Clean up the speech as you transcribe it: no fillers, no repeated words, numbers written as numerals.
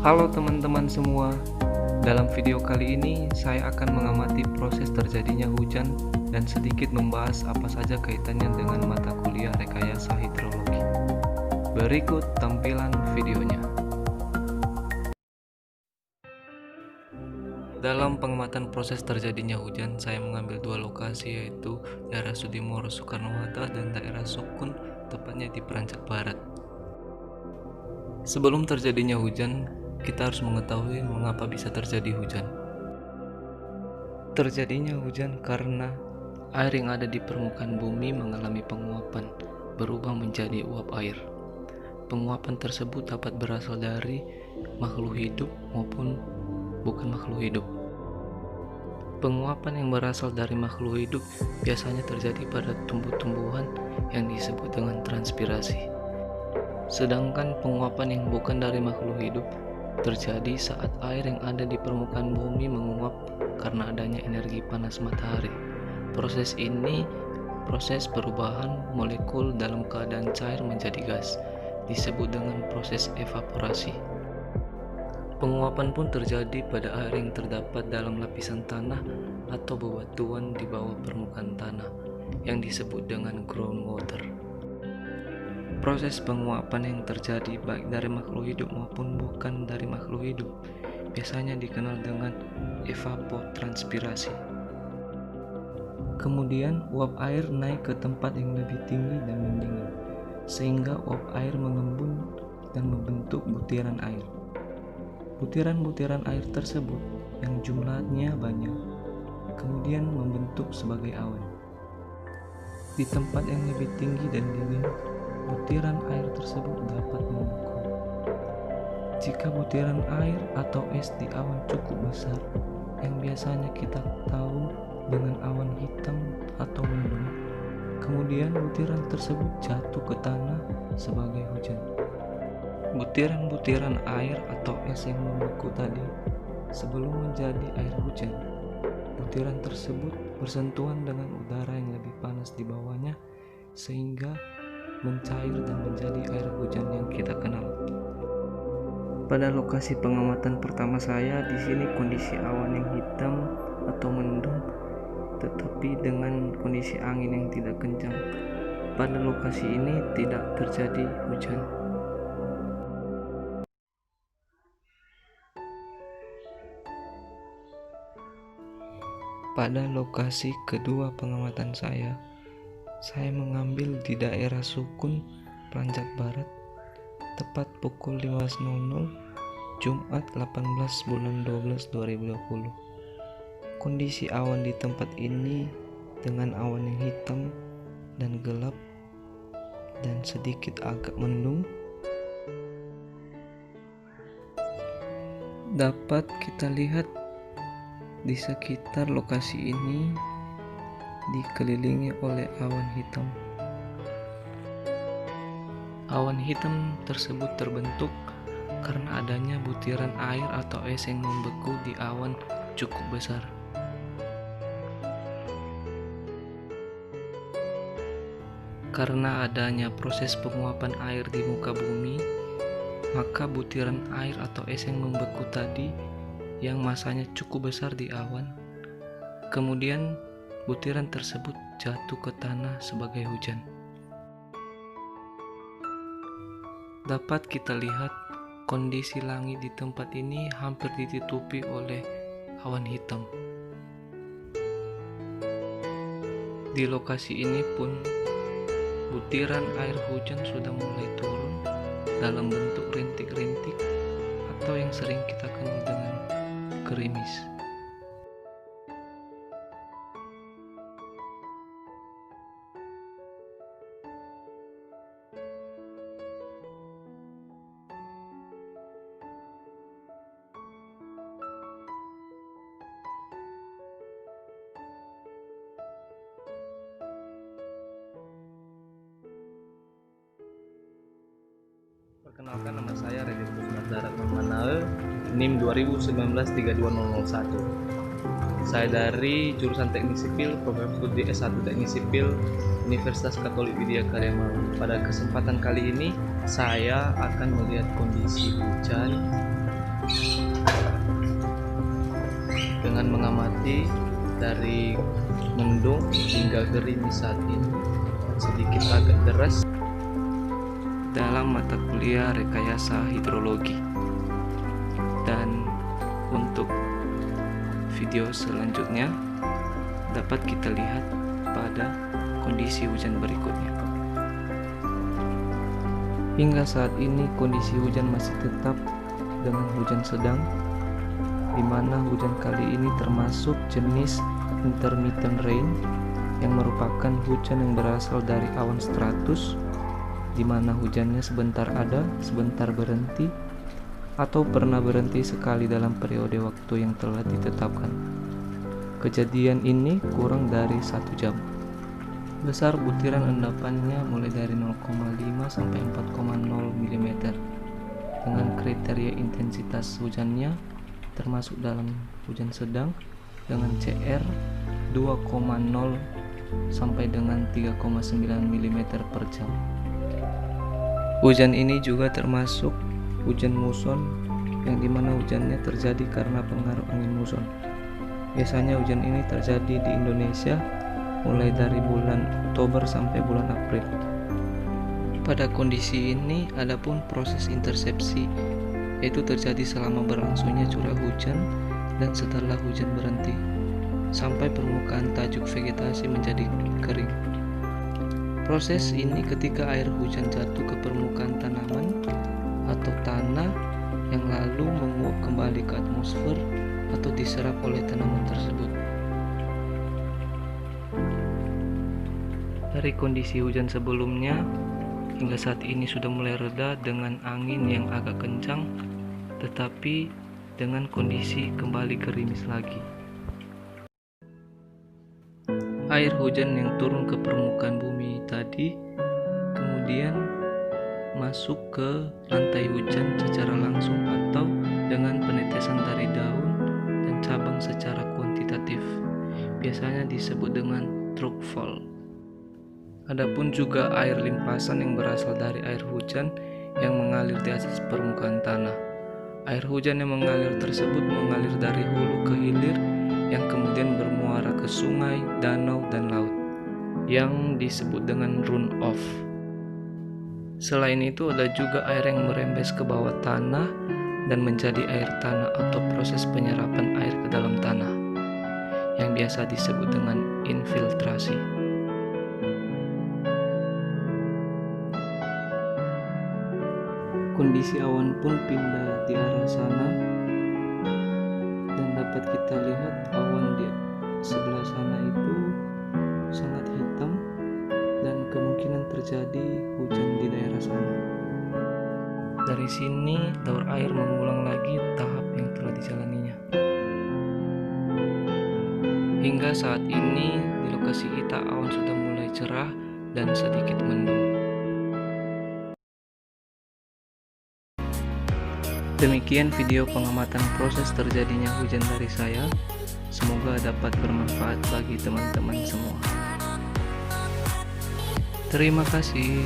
Halo teman-teman semua, dalam video kali ini saya akan mengamati proses terjadinya hujan dan sedikit membahas apa saja kaitannya dengan mata kuliah rekayasa hidrologi. Berikut tampilan videonya. Dalam pengamatan proses terjadinya hujan, saya mengambil dua lokasi, yaitu daerah Sudimoro Soekarno-Hatta dan daerah Sokun, tepatnya di Perancak Barat. Sebelum terjadinya hujan, kita harus mengetahui mengapa bisa terjadi hujan. Terjadinya hujan karena air yang ada di permukaan bumi mengalami penguapan, berubah menjadi uap air. Penguapan tersebut dapat berasal dari makhluk hidup maupun bukan makhluk hidup. Penguapan yang berasal dari makhluk hidup biasanya terjadi pada tumbuh-tumbuhan yang disebut dengan transpirasi. Sedangkan penguapan yang bukan dari makhluk hidup terjadi saat air yang ada di permukaan bumi menguap karena adanya energi panas matahari. Proses ini proses perubahan molekul dalam keadaan cair menjadi gas, disebut dengan proses evaporasi. Penguapan pun terjadi pada air yang terdapat dalam lapisan tanah atau bebatuan di bawah permukaan tanah yang disebut dengan groundwater. Proses penguapan yang terjadi baik dari makhluk hidup maupun bukan dari makhluk hidup biasanya dikenal dengan evapotranspirasi. Kemudian uap air naik ke tempat yang lebih tinggi dan mendingin, sehingga uap air mengembun dan membentuk butiran air. Butiran-butiran air tersebut yang jumlahnya banyak kemudian membentuk sebagai awan. Di tempat yang lebih tinggi dan dingin, butiran air tersebut dapat membeku. Jika butiran air atau es di awan cukup besar, yang biasanya kita tahu dengan awan hitam atau mendung, kemudian butiran tersebut jatuh ke tanah sebagai hujan. Butiran-butiran air atau es yang membeku tadi sebelum menjadi air hujan, butiran tersebut bersentuhan dengan udara yang lebih panas di bawahnya sehingga mencair dan menjadi air hujan yang kita kenal. Pada lokasi pengamatan pertama saya, di sini kondisi awan yang hitam atau mendung, tetapi dengan kondisi angin yang tidak kencang. Pada lokasi ini tidak terjadi hujan. Pada lokasi kedua pengamatan saya mengambil di daerah Sukun, Perancak Barat, tepat pukul 15.00 Jumat 18 bulan 12 2020. Kondisi awan di tempat ini dengan awan yang hitam dan gelap dan sedikit agak mendung. Dapat kita lihat di sekitar lokasi ini dikelilingi oleh awan hitam. Awan hitam tersebut terbentuk karena adanya butiran air atau es yang membeku di awan cukup besar. Karena adanya proses penguapan air di muka bumi, maka butiran air atau es yang membeku tadi yang masanya cukup besar di awan, kemudian butiran tersebut jatuh ke tanah sebagai hujan. Dapat kita lihat kondisi langit di tempat ini hampir ditutupi oleh awan hitam. Di lokasi ini pun butiran air hujan sudah mulai turun dalam bentuk rintik-rintik atau yang sering kita kenal dengan gerimis. Perkenalkan, nama saya Redit Kusnat Darat Mamanae, NIM 2019-32001. Saya dari jurusan Teknik Sipil, program studi S1 Teknik Sipil, Universitas Katolik Widya Karya Malang. Pada kesempatan kali ini, saya akan melihat kondisi hujan Dengan mengamati dari mendung hingga gerimis saat ini sedikit agak deras dalam mata kuliah rekayasa hidrologi. Dan untuk video selanjutnya dapat kita lihat pada kondisi hujan berikutnya. Hingga saat ini kondisi hujan masih tetap dengan hujan sedang, di mana hujan kali ini termasuk jenis intermittent rain yang merupakan hujan yang berasal dari awan stratus, di mana hujannya sebentar ada, sebentar berhenti, atau pernah berhenti sekali dalam periode waktu yang telah ditetapkan. Kejadian ini kurang dari 1 jam. Besar butiran endapannya mulai dari 0,5 sampai 4,0 mm dengan kriteria intensitas hujannya termasuk dalam hujan sedang dengan CR 2,0 sampai dengan 3,9 mm per jam. Hujan ini juga termasuk hujan muson yang dimana hujannya terjadi karena pengaruh angin muson. Biasanya hujan ini terjadi di Indonesia mulai dari bulan Oktober sampai bulan April. Pada kondisi ini adapun proses intersepsi yaitu terjadi selama berlangsungnya curah hujan dan setelah hujan berhenti sampai permukaan tajuk vegetasi menjadi kering. Proses ini ketika air hujan jatuh ke permukaan tanaman atau tanah yang lalu menguap kembali ke atmosfer atau diserap oleh tanaman tersebut. Dari kondisi hujan sebelumnya hingga saat ini sudah mulai reda dengan angin yang agak kencang, tetapi dengan kondisi kembali gerimis lagi. Air hujan yang turun ke permukaan bumi tadi kemudian masuk ke lantai hujan secara langsung atau dengan penetesan dari daun dan cabang secara kuantitatif. Biasanya disebut dengan droplefall. Adapun juga air limpasan yang berasal dari air hujan yang mengalir di atas permukaan tanah. Air hujan yang mengalir tersebut mengalir dari hulu ke hilir yang kemudian bermuara ke sungai, danau, dan laut yang disebut dengan runoff. Selain itu ada juga air yang merembes ke bawah tanah dan menjadi air tanah atau proses penyerapan air ke dalam tanah yang biasa disebut dengan infiltrasi. Kondisi awan pun pindah di arah sana dan dapat kita lihat awan di sebelah sana itu sangat hitam dan kemungkinan terjadi hujan di daerah sana. Dari sini daur air mengulang lagi tahap yang telah dijalaninya. Hingga saat ini di lokasi kita awan sudah mulai cerah dan sedikit mendung. Demikian video pengamatan proses terjadinya hujan dari saya. Semoga dapat bermanfaat bagi teman-teman semua. Terima kasih.